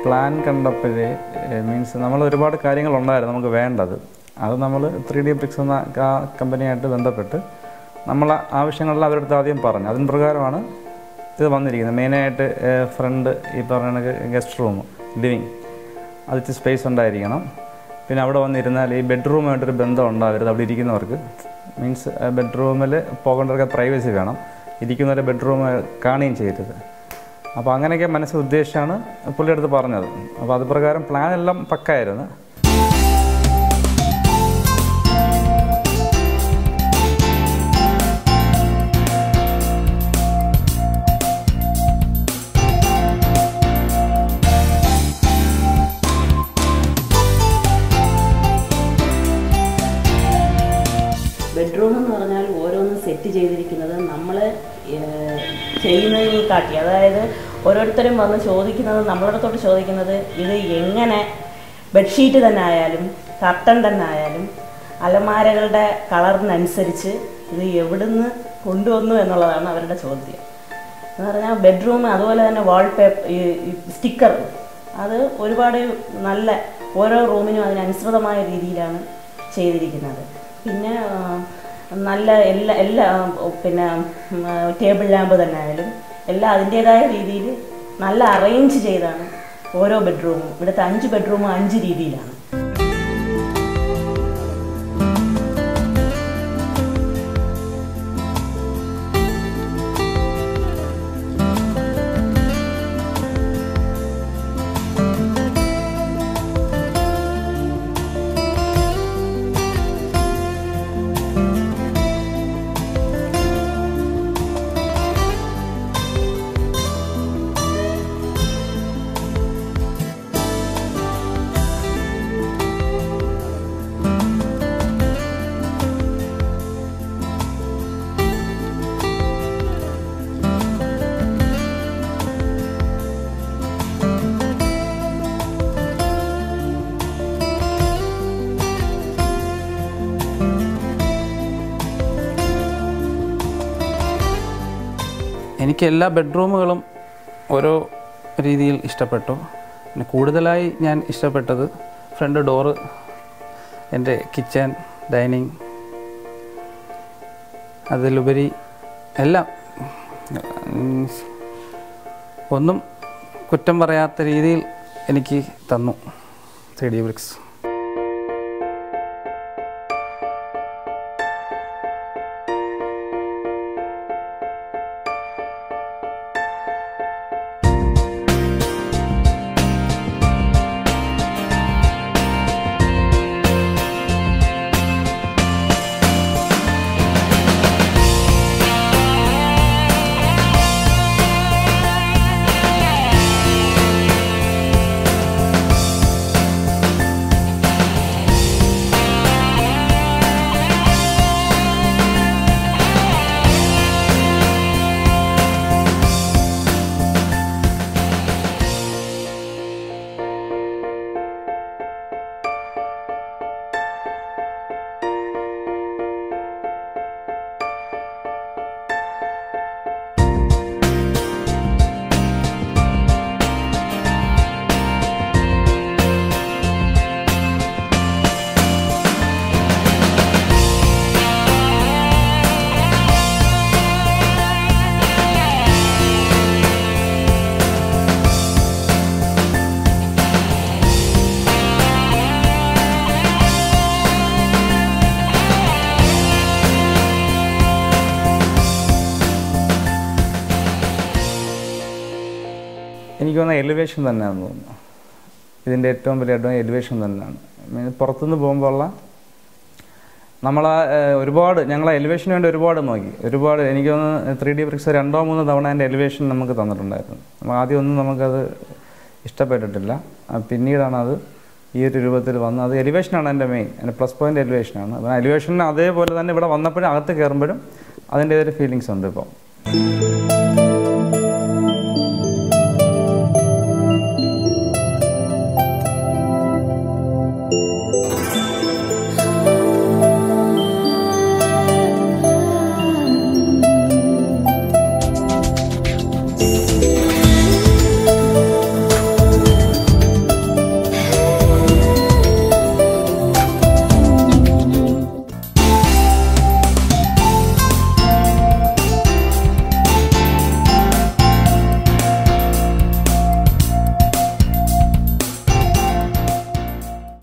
Plan കണ്ടപ്പോഴേ means നമ്മൾ ഒരുപാട് കാര്യങ്ങളുണ്ടായിരുന്നു നമുക്ക് വേണ്ടത്. അത് നമ്മൾ 3D Bricks എന്ന കമ്പനിയായിട്ട് ബന്ധപ്പെട്ട് നമ്മളെ ആവശ്യങ്ങളെല്ലാം അവരുടെ അടുത്ത് ആദ്യം പറഞ്ഞു. അതിന് പ്രകാരമാണ് ഇത് വന്നിരിക്കുന്നത്. മെയിനായിട്ട് ഫ്രണ്ട് ഈ പറഞ്ഞ ഗസ്റ്റ് റൂം, ലിവിങ്, അതിച്ച് സ്പേസ് ഉണ്ടായിരിക്കണം. പിന്നെ അവിടെ വന്നിരുന്നാൽ ഈ ബെഡ്റൂമായിട്ടൊരു ബന്ധം ഉണ്ടാവരുത് അവിടെ ഇരിക്കുന്നവർക്ക്. മീൻസ് ബെഡ്റൂമിൽ പോകേണ്ടവർക്ക് പ്രൈവസി വേണം, ഇരിക്കുന്നവരെ ബെഡ്റൂം കാണുകയും ചെയ്യരുത്. അപ്പോൾ അങ്ങനെയൊക്കെ മനസ്സിൽ ഉദ്ദേശിച്ചാണ് പുള്ളിയുടെ അടുത്ത് പറഞ്ഞത്. അപ്പോൾ അത് പ്രകാരം പ്ലാൻ എല്ലാം പക്കായിരുന്നു. ബെഡ്റൂം എന്ന് പറഞ്ഞാൽ ഓരോന്നും സെറ്റ് ചെയ്തിരിക്കുന്നത് നമ്മൾ ചെയ്യുന്നതിനെ കാട്ടി, അതായത് ഓരോരുത്തരും വന്ന് ചോദിക്കുന്നത്, നമ്മളടുത്തോട്ട് ചോദിക്കുന്നത് ഇത് എങ്ങനെ, ബെഡ്ഷീറ്റ് തന്നെ ആയാലും കർട്ടൻ തന്നെ ആയാലും അലമാരകളുടെ കളറിനനുസരിച്ച് ഇത് എവിടുന്ന് കൊണ്ടുവന്നു എന്നുള്ളതാണ് അവരുടെ ചോദ്യം. എന്ന് പറഞ്ഞാൽ ബെഡ്റൂം അതുപോലെ തന്നെ വാൾപേപ്പർ, ഈ സ്റ്റിക്കർ, അത് ഒരുപാട് നല്ല ഓരോ റൂമിനും അതിനനുസൃതമായ രീതിയിലാണ് ചെയ്തിരിക്കുന്നത്. പിന്നെ നല്ല എല്ലാ പിന്നെ ടേബിൾ ലാമ്പ് തന്നെ ആയാലും എല്ലാം അതിൻ്റേതായ രീതിയിൽ നല്ല അറേഞ്ച് ചെയ്താണ് ഓരോ ബെഡ്റൂമും. ഇവിടുത്തെ 5 ബെഡ്റൂമും 5 രീതിയിലാണ്. എനിക്ക് എല്ലാ ബെഡ്റൂമുകളും ഓരോ രീതിയിൽ ഇഷ്ടപ്പെട്ടു. പിന്നെ കൂടുതലായി ഞാൻ ഇഷ്ടപ്പെട്ടത് ഫ്രണ്ട് ഡോറ്, എൻ്റെ കിച്ചൺ, ഡൈനിങ്, അതിലുപരി എല്ലാം ഒന്നും കുറ്റം പറയാത്ത രീതിയിൽ എനിക്ക് തന്നു 3D Bricks. എനിക്ക് തോന്നുന്നത് എലിവേഷൻ തന്നെയാണെന്ന് തോന്നുന്നു. ഇതിൻ്റെ ഏറ്റവും വലിയ എലിവേഷൻ തന്നെയാണ്. പുറത്തുനിന്ന് പോകുമ്പോഴുള്ള ഒരുപാട് ഞങ്ങൾ എലിവേഷന് വേണ്ടി ഒരുപാട് നോക്കി. എനിക്ക് തോന്നുന്നു 3D Bricks 2-3 തവണ എൻ്റെ എലിവേഷൻ നമുക്ക് തന്നിട്ടുണ്ടായിരുന്നു. ആദ്യമൊന്നും നമുക്കത് ഇഷ്ടപ്പെട്ടിട്ടില്ല. പിന്നീടാണ് അത് ഈ ഒരു രൂപത്തിൽ വന്നത്. അത് എലിവേഷനാണ് എൻ്റെ മെയിൻ, എൻ്റെ പ്ലസ് പോയിൻ്റ് എലിവേഷനാണ്. അപ്പോൾ എലിവേഷന് അതേപോലെ തന്നെ ഇവിടെ വന്നപ്പോഴും അകത്ത് കയറുമ്പോഴും അതിൻ്റെ ഒരു ഫീലിങ്സ് ഉണ്ട് ഇപ്പോൾ.